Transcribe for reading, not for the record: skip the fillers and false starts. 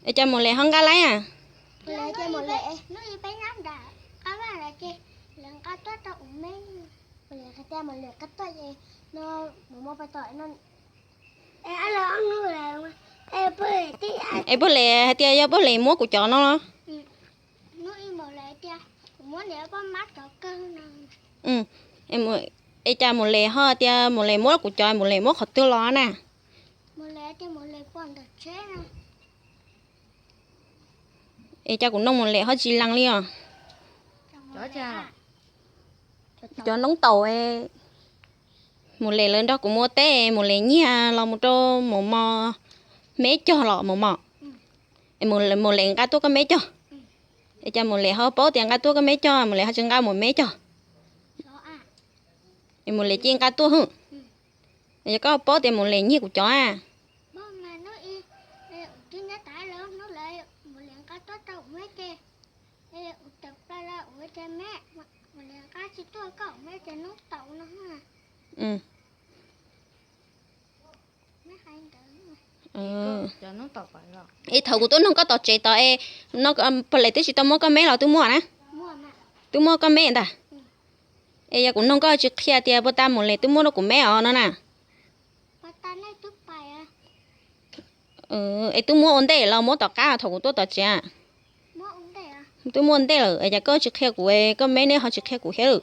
Ê cha một lệ không cá lấy à? Ê bố lệ tia do bố lệ mua của chó nó. Ừ. Ê cha một lệ ho tia một lệ mua của chó một lệ mua khó tiêu lo nè. Ê cha cũng nông một lệ ho chi lăng đi à. Cho nông tàu ấy một lệ lên đó cũng mua té một lệ nhia là một trâu một mò mấy cho lọ một mò một lệ cá tu có mấy cho để cho một lệ họ bó tiền cá tu có mấy cho một lệ họ chừng cao một mấy cho một lệ chiên cá tu hử để có bó tiền một lệ nhia của chó à ừ. Ý thầu của tôi nó có tọt chạy tọt nó phải lấy tới chỉ tao mua có mấy là tôi mua nè tôi mua có mấy ta ê giờ cũng không có chữ kia tiền bữa ta một lấy tôi mua nó cũng mấy ở nó nè ê tôi mua ổn định là mua tọt cá thầu của tôi tọt chạy tôi mua ổn định là ê giờ có chữ kia của có mấy nữa họ chữ kia của hết rồi